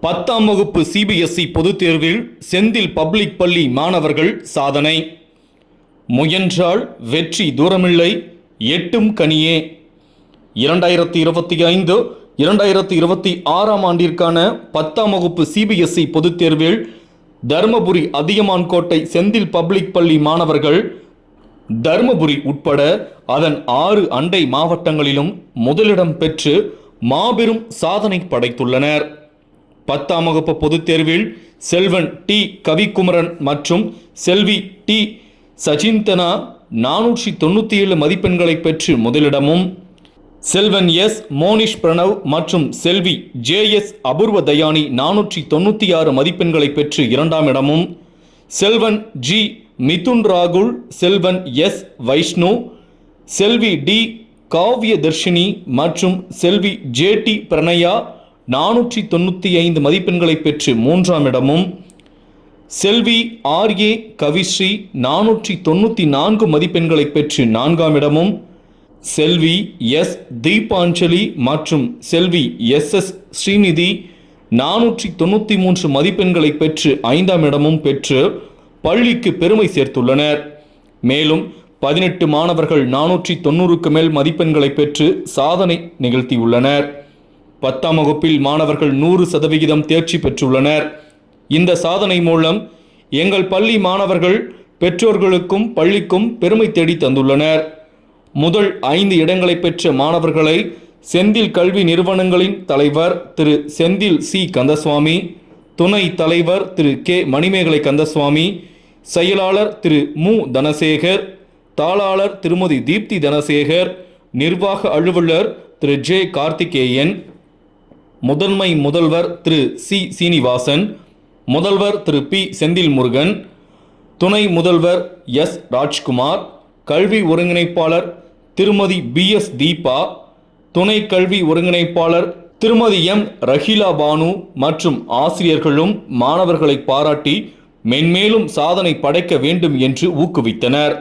10ஆம் வகுப்பு சிபிஎஸ்இ பொதுத் தேர்வில் செந்தில் பப்ளிக் பள்ளி மாணவர்கள் சாதனை. முயன்றால் வெற்றி தூரமில்லை, எட்டும் கனியே. 2025-2026 ஆண்டிற்கான 10ஆம் வகுப்பு சிபிஎஸ்இ பொதுத் தேர்வில் தருமபுரி அதியமான் கோட்டை செந்தில் பப்ளிக் பள்ளி மாணவர்கள் தருமபுரி உட்பட அதன் 6 அண்டை மாவட்டங்களிலும் முதலிடம் பெற்று மாபெரும் சாதனை படைத்துள்ளனர். 10ஆம் வகுப்பு பொதுத் தேர்வில் செல்வன் டி கவிக்குமரன் மற்றும் செல்வி டி சஜிந்தனா 497 மதிப்பெண்களை பெற்று முதலிடமும், செல்வன் எஸ் மோனிஷ் பிரணவ் மற்றும் செல்வி ஜே.எஸ். அபூர்வ தயானி 496 மதிப்பெண்களை பெற்று இரண்டாம் இடமும், செல்வன் ஜி மிதுன் ராகுல், செல்வன் எஸ் வைஷ்ணு, செல்வி டி காவ்ய தர்ஷினி மற்றும் செல்வி ஜே.டி. பிரணயா 495 மதிப்பெண்களை பெற்று மூன்றாம் இடமும், செல்வி ஆர்.ஏ. கவிஸ்ரீ 494 மதிப்பெண்களை பெற்று நான்காம் இடமும், செல்வி எஸ் தீபாஞ்சலி மற்றும் செல்வி எஸ்.எஸ். ஸ்ரீநிதி 493 மதிப்பெண்களை பெற்று ஐந்தாம் இடமும் பெற்று பள்ளிக்கு பெருமை சேர்த்துள்ளனர். மேலும் 18 மாணவர்கள் 490க்கு மேல் மதிப்பெண்களை பெற்று சாதனை நிகழ்த்தியுள்ளனர். 10ஆம் வகுப்பில் மாணவர்கள் 100% தேர்ச்சி பெற்றுள்ளனர். இந்த சாதனை மூலம் எங்கள் பள்ளி மாணவர்கள் பெற்றோர்களுக்கும் பள்ளிக்கும் பெருமை தேடி தந்துள்ளனர். முதல் 5 இடங்களை பெற்ற மாணவர்களை செந்தில் கல்வி நிறுவனங்களின் தலைவர் திரு செந்தில் சி கந்தசுவாமி, துணை தலைவர் திரு கே மணிமேகலை கந்தசுவாமி, செயலாளர் திரு மு தனசேகர், தாளாளர் திருமதி தீப்தி தனசேகர், நிர்வாக அலுவலர் திரு ஜே கார்த்திகேயன், முதன்மை முதல்வர் திரு சி சீனிவாசன், முதல்வர் திரு பி செந்தில் முருகன், துணை முதல்வர் எஸ் ராஜ்குமார், கல்வி ஒருங்கிணைப்பாளர் திருமதி பி.எஸ். தீபா, துணை கல்வி ஒருங்கிணைப்பாளர் திருமதி எம் ரஹீலா பானு மற்றும் ஆசிரியர்களும் மாணவர்களை பாராட்டி மென்மேலும் சாதனை படைக்க வேண்டும் என்று ஊக்குவித்தனர்.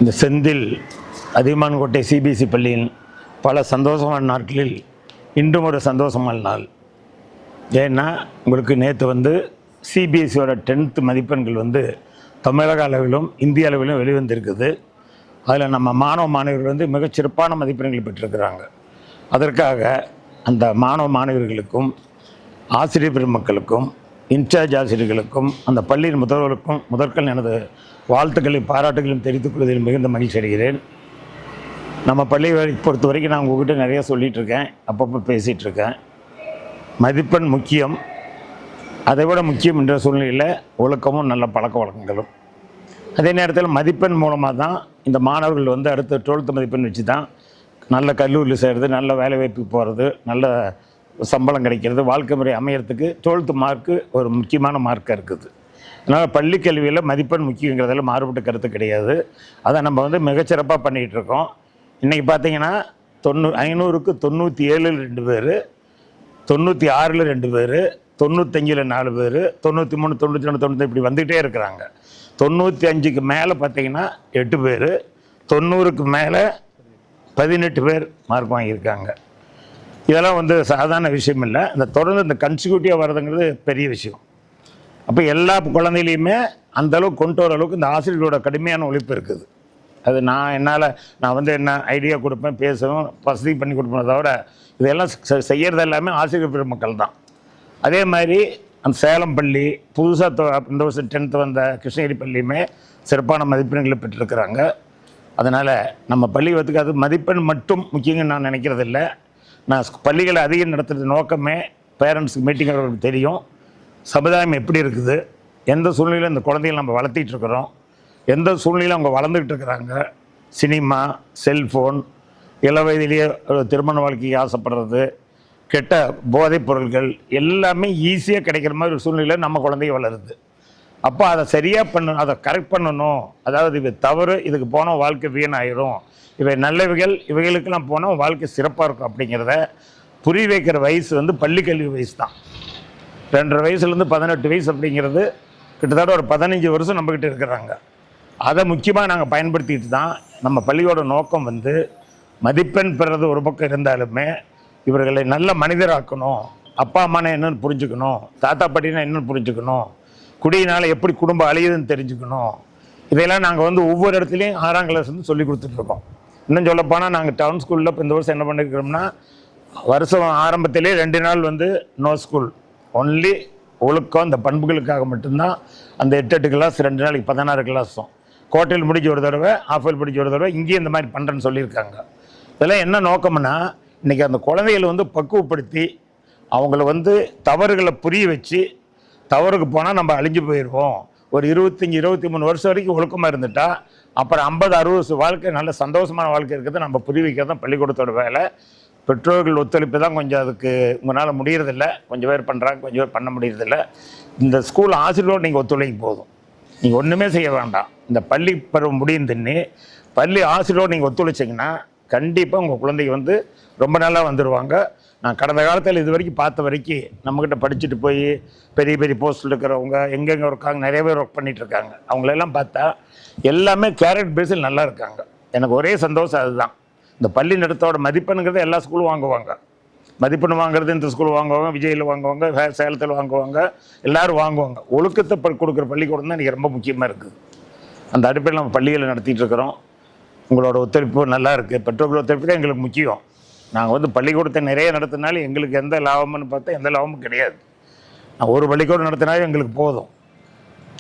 இந்த செந்தில் அதியமான் கோட்டை சிபிஎஸ்இ பள்ளியின் பல சந்தோஷமான நாட்களில் இன்றும் ஒரு சந்தோஷமான நாள். ஏன்னா உங்களுக்கு நேற்று சிபிஎஸ்சியோட 10th மதிப்பெண்கள் தமிழக அளவிலும் இந்திய அளவிலும் வெளிவந்திருக்குது. அதில் நம்ம மாணவ மாணவர்கள் மிகச்சிறப்பான மதிப்பெண்கள் பெற்றிருக்கிறாங்க. அதற்காக அந்த மாணவ மாணவர்களுக்கும் ஆசிரியர் பெருமக்களுக்கும் இன்சார்ஜ் ஆசிரியர்களுக்கும் அந்த பள்ளியின் முதல்வர்களுக்கும் முதற்கண் எனது வாழ்த்துக்களையும் பாராட்டுகளையும் தெரிவித்துக் கொள்வதில் மிகுந்த மகிழ்ச்சி அடைகிறேன். நம்ம பள்ளியை பொறுத்த வரைக்கும் நான் உங்கள்கிட்ட நிறையா சொல்லிகிட்ருக்கேன், அப்பப்போ பேசிகிட்ருக்கேன். மதிப்பெண் முக்கியம், அதை விட முக்கியம் என்ற சூழ்நிலையில் ஒழுக்கமும் நல்ல பழக்க வழக்கங்களும். அதே நேரத்தில் மதிப்பெண் மூலமாக தான் இந்த மாணவர்கள் அடுத்த 12th மதிப்பெண் வச்சு தான் நல்ல கல்லூரியில் சேர்றது, நல்ல வேலைவாய்ப்புக்கு போகிறது, நல்ல சம்பளம் கிடைக்கிறது, வாழ்க்கை முறை அமையறதுக்கு 12th மார்க்கு ஒரு முக்கியமான மார்க்காக இருக்குது. அதனால் பள்ளி கல்வியில் மதிப்பெண் முக்கியங்கிறதுல மாறுபட்ட கருத்து கிடையாது. அதை நம்ம வந்து மிகச்சிறப்பாக பண்ணிகிட்டு இருக்கோம். இன்றைக்கி பார்த்தீங்கன்னா 500க்கு 97 2 பேர், 96 2 பேர், 95 4 பேர், 93 92 90 இப்படி வந்துகிட்டே இருக்கிறாங்க. 95க்கு மேலே பார்த்தீங்கன்னா 8 பேர், 90க்கு மேலே 18 பேர் மார்க் வாங்கியிருக்காங்க. இதெல்லாம் வந்து சாதாரண விஷயம் இல்லை. இந்த தொடர்ந்து இந்த கன்சிக்யூட்டிவாக வர்றதுங்கிறது பெரிய விஷயம். அப்போ எல்லா குழந்தையிலையுமே அந்தளவுக்கு கொண்டு வர அளவுக்கு இந்த ஆசிரியர்களோட கடுமையான உழைப்பு இருக்குது. அது நான் வந்து என்ன ஐடியா கொடுப்பேன், பேசுவேன், வசதி பண்ணி கொடுப்பேன். தவிர இதெல்லாம் செய்கிறது எல்லாமே ஆசிரியர் பெருமக்கள் தான். அதே மாதிரி அந்த சேலம் பள்ளி புதுசாக இந்த வருஷம் 10th வந்த கிருஷ்ணகிரி பள்ளியுமே சிறப்பான மதிப்பெண்களை பெற்றிருக்கிறாங்க. அதனால் நம்ம பள்ளிக்கூடத்துக்கு அது மதிப்பெண் மட்டும் முக்கியங்கன்னு நான் நினைக்கிறதில்ல. நான் பள்ளிகளை அதிகம் நடத்துறது நோக்கமே பேரண்ட்ஸுக்கு மீட்டிங் அவர்களுக்கு தெரியும். சமுதாயம் எப்படி இருக்குது, எந்த சூழ்நிலையில் இந்த குழந்தைகளை நம்ம வளர்த்திட்டு இருக்கிறோம், எந்த சூழ்நிலையில் அவங்க வளர்ந்துக்கிட்டு இருக்கிறாங்க. சினிமா, செல்ஃபோன், இள வயதிலேயே திருமண வாழ்க்கைக்கு ஆசைப்படுறது, கெட்ட போதைப் பொருட்கள் எல்லாமே ஈஸியாக கிடைக்கிற மாதிரி ஒரு சூழ்நிலையில் நம்ம குழந்தைய வளருது. அப்போ அதை சரியாக அதை கரெக்ட் பண்ணணும். அதாவது இவை தவறு, இதுக்கு போனால் வாழ்க்கை வீணாயிரும், இவை நல்லவைகள், இவைகளுக்கெல்லாம் போனால் வாழ்க்கை சிறப்பாக இருக்கும் அப்படிங்கிறத புரிய வைக்கிற வயசு வந்து பள்ளிக்கல்வி வயசு தான். 2.5 வயசுலேருந்து 18 வயசு அப்படிங்கிறது கிட்டத்தட்ட ஒரு 15 வருஷம் நம்மக்கிட்ட இருக்கிறாங்க. அதை முக்கியமாக நாங்கள் பயன்படுத்திட்டு தான் நம்ம பள்ளியோட நோக்கம் வந்து மதிப்பெண் பெறது ஒரு பக்கம் இருந்தாலுமே இவர்களை நல்ல மனிதராக்கணும், அப்பா அம்மானா என்னென்னு புரிஞ்சுக்கணும், தாத்தா பாட்டினா என்னென்னு புரிஞ்சுக்கணும், குடியினால் எப்படி குடும்பம் அழியுதுன்னு தெரிஞ்சுக்கணும். இதையெல்லாம் நாங்கள் வந்து ஒவ்வொரு இடத்துலையும் 6ஆம் கிளாஸ் வந்து சொல்லி கொடுத்துட்ருக்கோம். இன்னும் சொல்லப்போனால் நாங்கள் டவுன் ஸ்கூலில் இப்போ இந்த வருஷம் என்ன பண்ணியிருக்கிறோம்னா, வருஷம் ஆரம்பத்திலே 2 நாள் வந்து நோ ஸ்கூல், ஒன்லி ஒழுக்கம், இந்த பண்புகளுக்காக மட்டும்தான் அந்த 8 கிளாஸ் 2 நாளைக்கு 16 கிளாஸும் கோட்டையில் முடிஞ்ச ஒரு தடவை, ஆஃபைல் முடிஞ்ச ஒரு தடவை, இங்கேயும் இந்த மாதிரி பண்ணுறேன்னு சொல்லியிருக்காங்க. இதெல்லாம் என்ன நோக்கம்னா, இன்றைக்கி அந்த குழந்தைகளை வந்து பக்குவப்படுத்தி அவங்கள வந்து தவறுகளை புரிய வச்சு, தவறுக்கு போனால் நம்ம அழிஞ்சு போயிடுவோம். ஒரு 25-23 வருஷம் வரைக்கும் ஒழுக்கமாக இருந்துட்டா அப்புறம் 50-60 வாழ்க்கை நல்ல சந்தோஷமான வாழ்க்கை இருக்கிறது நம்ம புரிய வைக்கிறது தான் பள்ளிக்கூடத்தோட வேலை. பெற்றோர்கள் ஒத்துழைப்பு தான் கொஞ்சம் அதுக்கு உங்களால் முடியறதில்ல. கொஞ்சம் பேர் பண்ணுறாங்க, கொஞ்சம் பேர் பண்ண முடியறதில்ல. இந்த ஸ்கூல் ஆசிரியரோடு நீங்கள் ஒத்துழைக்க போதும், நீங்கள் ஒன்றுமே செய்ய வேண்டாம். இந்த பள்ளி பருவம் முடியும் தண்ணி பள்ளி ஆசிரியரோடு நீங்கள் ஒத்துழைச்சிங்கன்னா கண்டிப்பாக உங்கள் குழந்தைங்க வந்து ரொம்ப நல்லா வந்துடுவாங்க. நான் கடந்த காலத்தில் இது வரைக்கும் பார்த்த வரைக்கும் நம்மக்கிட்ட படிச்சுட்டு போய் பெரிய பெரிய போஸ்ட்டில் இருக்கிறவங்க எங்கெங்கே இருக்காங்க, நிறைய பேர் ஒர்க் பண்ணிகிட்ருக்காங்க. அவங்களெல்லாம் பார்த்தா எல்லாமே கேரக்டர் பேஸில் நல்லா இருக்காங்க. எனக்கு ஒரே சந்தோஷம் அதுதான். இந்த பள்ளி நடத்தோட மதிப்பெண்ணுங்கிறத எல்லா ஸ்கூலும் வாங்குவாங்க. மதிப்பெண் வாங்குறது இந்த ஸ்கூல் வாங்குவாங்க, விஜயில் வாங்குவாங்க, சேலத்தில் வாங்குவாங்க, எல்லோரும் வாங்குவாங்க. ஒழுக்கத்தை கொடுக்குற பள்ளிக்கூடம் தான் இன்றைக்கி ரொம்ப முக்கியமாக இருக்குது. அந்த அடிப்படையில் நம்ம பள்ளிகளை நடத்திட்டு இருக்கிறோம். உங்களோட ஒத்துழைப்பு நல்லா இருக்குது. பெற்றோர்கள் ஒத்துழைப்பு தான் எங்களுக்கு முக்கியம். நாங்கள் வந்து பள்ளிக்கூடத்தை நிறைய நடத்தினாலும் எங்களுக்கு எந்த லாபம்னு பார்த்தா எந்த லாபமும் கிடையாது. நான் ஒரு பள்ளிக்கூடம் நடத்தினாலும் எங்களுக்கு போதும்.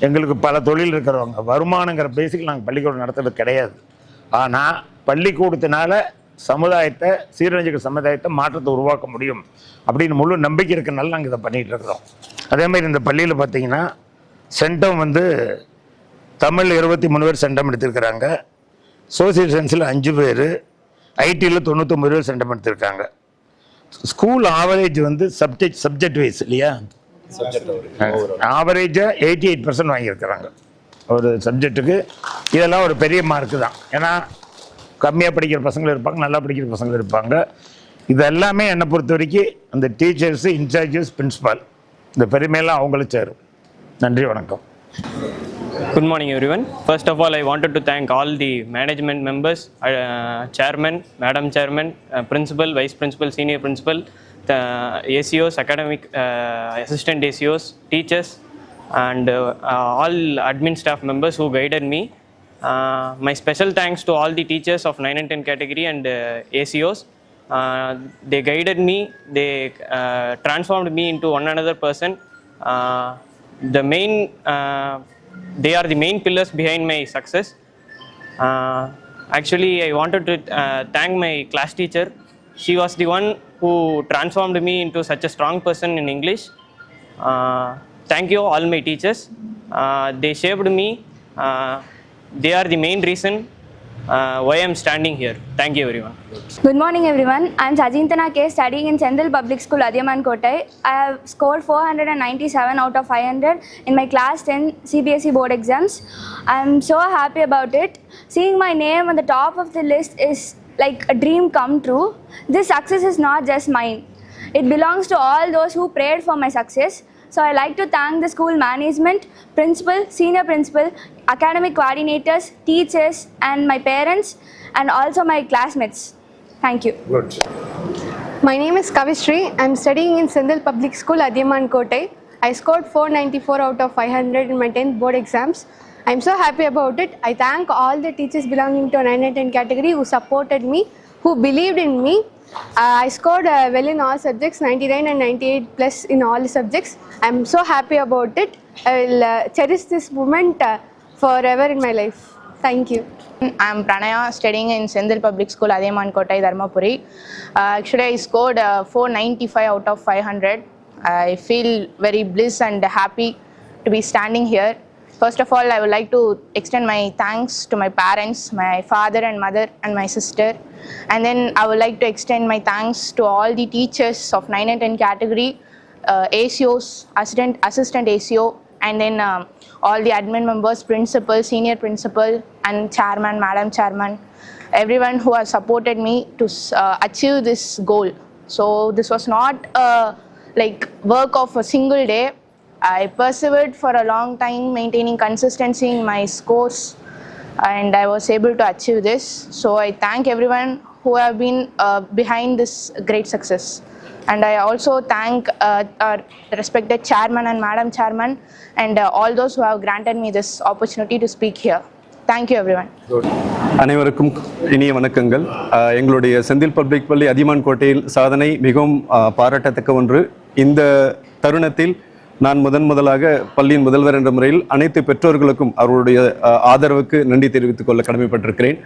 எங்களுக்கு பல தொழில் இருக்கிறவங்க வருமானங்கிற பேசிக்கில் நாங்கள் பள்ளிக்கூடம் நடத்துறது கிடையாது. ஆனால் பள்ளிக்கூடத்தினால சமுதாயத்தை சீரழிஞ்சிக்கிற சமுதாயத்தை மாற்றத்தை உருவாக்க முடியும் அப்படின்னு முழு நம்பிக்கை இருக்கிறனால நாங்கள் இதை பண்ணிகிட்டு இருக்கிறோம். அதேமாதிரி இந்த பள்ளியில் பார்த்தீங்கன்னா சென்டம் வந்து தமிழ் 23 பேர் சென்டம் எடுத்திருக்கிறாங்க, சோசியல் சயின்ஸில் 5 பேர், ஐடியில் 99 பேர் சென்டம் எடுத்திருக்காங்க. ஸ்கூல் ஆவரேஜ் வந்து சப்ஜெக்ட் வைஸ் இல்லையா, ஆவரேஜாக 88% வாங்கியிருக்கிறாங்க ஒரு சப்ஜெக்ட்டுக்கு. இதெல்லாம் ஒரு பெரிய மார்க்கு தான். ஏன்னா கம்மியாக படிக்கிற பசங்களும் இருப்பாங்க, நல்லா படிக்கிற பசங்களும் இருப்பாங்க. இது எல்லாமே என்னை பொறுத்த வரைக்கும் அந்த டீச்சர்ஸு, இன்சார்ஜஸ், பிரின்சிபால் இந்த பெருமையெல்லாம் அவங்களும் சேரும். நன்றி, வணக்கம். Good morning everyone. First of all, I wanted to thank all the management members, chairman, madam chairman, principal, vice principal, senior principal, the ACOs, academic assistant ACOs, teachers, and all admin staff members who guided me. My special thanks to all the teachers of 9 and 10 category and ACOs. They guided me, they transformed me into one another person. They are the main pillars behind my success. Actually, I wanted to thank my class teacher. She was the one who transformed me into such a strong person in English. Thank you all my teachers. They shaped me. They are the main reason why I'm standing here. Thank you everyone. Good morning everyone. I am Sajintana K, studying in Central Public School, Adiyaman Kottai. I have scored 497 out of 500 in my class 10 CBSE board exams. I am so happy about it. Seeing my name on the top of the list is like a dream come true. This success is not just mine. It belongs to all those who prayed for my success. So I like to thank the school management, principal, senior principal, academic coordinators, teachers and my parents and also my classmates. Thank you. Good. My name is Kavishri. I am studying in Central Public School, Adiyaman Kottai. I scored 494 out of 500 in my 10th board exams. I am so happy about it. I thank all the teachers belonging to 9 and 10 category who supported me, who believed in me. I scored well in all subjects, 99 and 98 plus in all the subjects. I am so happy about it. I will cherish this moment forever in my life. Thank you. I am Pranaya, studying in Central Public School, Adiyaman Kottai, Dharmapuri. Actually, I scored 495 out of 500. I feel very blessed and happy to be standing here. First of all, I would like to extend my thanks to my parents, my father and mother and my sister. And then I would like to extend my thanks to all the teachers of 9 and 10 category, ACOs, assistant ACO, and then all the admin members, principal, senior principal, and chairman, madam chairman, everyone who has supported me to achieve this goal. So this was not like work of a single day. I persevered for a long time, maintaining consistency in my scores, and I was able to achieve this. So I thank everyone who have been behind this great success. And I also thank our respected chairman and madam chairman and all those who have granted me this opportunity to speak here. Thank you everyone. அனைவருக்கும் இனிய வணக்கங்கள். எங்களுடைய Senthil public பள்ளி அதியமான் கோட்டையில் சாதனை மிகவும் பாராட்டத்தக்க ஒன்று. இந்த தருணத்தில் நான் முதலாக பள்ளியின் முதல்வர் என்ற முறையில் அனைத்து பெற்றோர்களுக்கும் அவருடைய ஆதரவுக்கு நன்றி தெரிவித்துக் கொள்ள கடமைப்பட்டிருக்கிறேன்.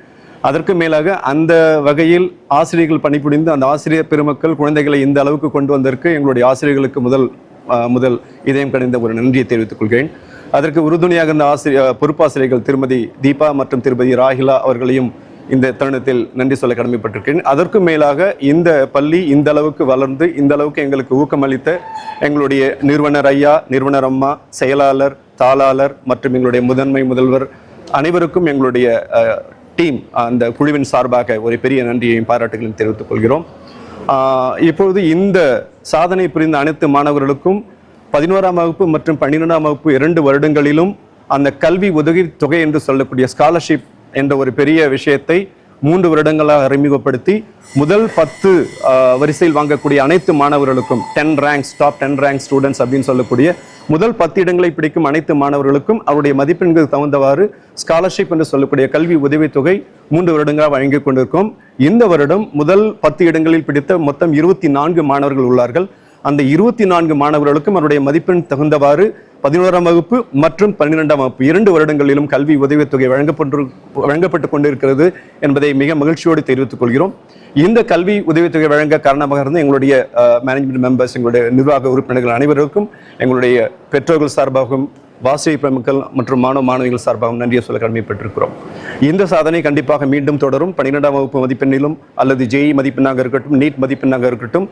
அதற்கு மேலாக அந்த வகையில் ஆசிரியர்கள் பணிபுரிந்து அந்த ஆசிரியர் பெருமக்கள் குழந்தைகளை இந்த அளவுக்கு கொண்டு வந்ததற்கு எங்களுடைய ஆசிரியர்களுக்கு முதல் இதயம் கணிந்த ஒரு நன்றியை தெரிவித்துக் கொள்கிறேன். அதற்கு உறுதுணையாக இருந்த பொறுப்பாசிரியர்கள் திருமதி தீபா மற்றும் திருமதி ராகிலா அவர்களையும் இந்த தருணத்தில் நன்றி சொல்ல கடமைப்பட்டிருக்கிறேன். அதற்கு மேலாக இந்த பள்ளி இந்த அளவுக்கு வளர்ந்து இந்த அளவுக்கு எங்களுக்கு ஊக்கமளித்த எங்களுடைய நிறுவனர் ஐயா, நிறுவனர் அம்மா, செயலாளர், தாளாளர் மற்றும் எங்களுடைய முதல்வர் அனைவருக்கும் எங்களுடைய டீம் அந்த குழுவின் சார்பாக ஒரு பெரிய நன்றியையும் பாராட்டுகளையும் தெரிவித்துக் கொள்கிறோம். இப்பொழுது இந்த சாதனை புரிந்த அனைத்து மாணவர்களுக்கும் 11ஆம் வகுப்பு மற்றும் 12ஆம் வகுப்பு 2 வருடங்களிலும் அந்த கல்வி உதவி தொகை என்று சொல்லக்கூடிய ஸ்காலர்ஷிப் என்ற ஒரு பெரிய விஷயத்தை 3 வருடங்களாக அறிமுகப்படுத்தி முதல் 10 வரிசையில் வாங்கக்கூடிய அனைத்து மாணவர்களுக்கும் 10 ரேங்க்ஸ் டாப் 10 ரேங்க் ஸ்டூடெண்ட்ஸ் அப்படின்னு சொல்லக்கூடிய முதல் 10 இடங்களை பிடிக்கும் அனைத்து மாணவர்களுக்கும் அவருடைய மதிப்பெண்களுக்கு தகுந்தவாறு ஸ்காலர்ஷிப் என்று சொல்லக்கூடிய கல்வி உதவித்தொகை 3 வருடங்களாக வழங்கி கொண்டிருக்கோம். இந்த வருடம் முதல் 10 இடங்களில் பிடித்த மொத்தம் 24 மாணவர்கள் உள்ளார்கள். அந்த 24 மாணவர்களுக்கும் அவருடைய மதிப்பெண் தகுந்தவாறு 11ஆம் வகுப்பு மற்றும் 12ஆம் வகுப்பு 2 வருடங்களிலும் கல்வி உதவித்தொகை வழங்கப்பட்டு கொண்டிருக்கிறது என்பதை மிக மகிழ்ச்சியோடு தெரிவித்துக் கொள்கிறோம். இந்த கல்வி உதவித்தொகை வழங்க காரணமாக இருந்த எங்களுடைய மேனேஜ்மெண்ட் மெம்பர்ஸ், எங்களுடைய நிர்வாக உறுப்பினர்கள் அனைவருக்கும் எங்களுடைய பெற்றோர்கள் சார்பாகவும் வாசிய பெருமக்கள் மற்றும் மாணவிகள் சார்பாகவும் நன்றியை சொல்ல கடமைப்பட்டிருக்கிறோம். இந்த சாதனை கண்டிப்பாக மீண்டும் தொடரும். 12ஆம் வகுப்பு மதிப்பெண்ணிலும் அல்லது ஜேஇ மதிப்பெண்ணாக இருக்கட்டும், நீட் மதிப்பெண்ணாக இருக்கட்டும்,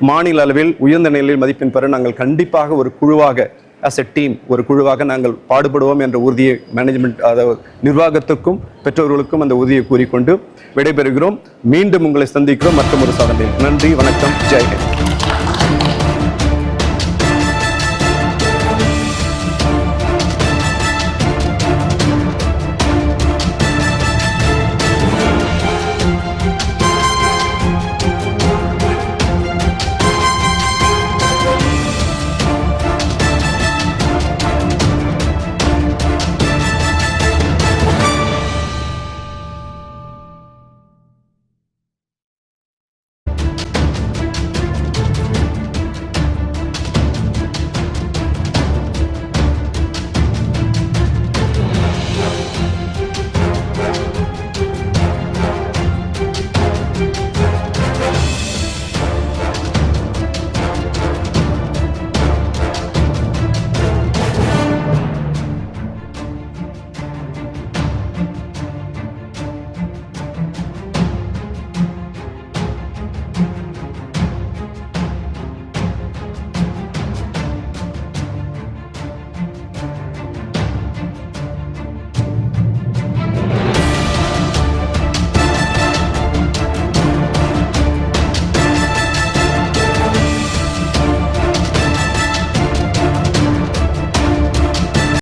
மாநில அளவில் உயர்ந்த நிலையில் மதிப்பெண் பெற நாங்கள் கண்டிப்பாக ஒரு குழுவாக as a டீம் ஒரு குழுவாக நாங்கள் பாடுபடுவோம் என்ற உறுதியை மேனேஜ்மெண்ட் அதாவது நிர்வாகத்துக்கும் பெற்றோர்களுக்கும் அந்த உறுதியை கூறிக்கொண்டு விடைபெறுகிறோம். மீண்டும் உங்களை சந்திக்கிறோம் மற்றும் ஒரு சாதனையில். நன்றி, வணக்கம், ஜெய் ஹிந்த்.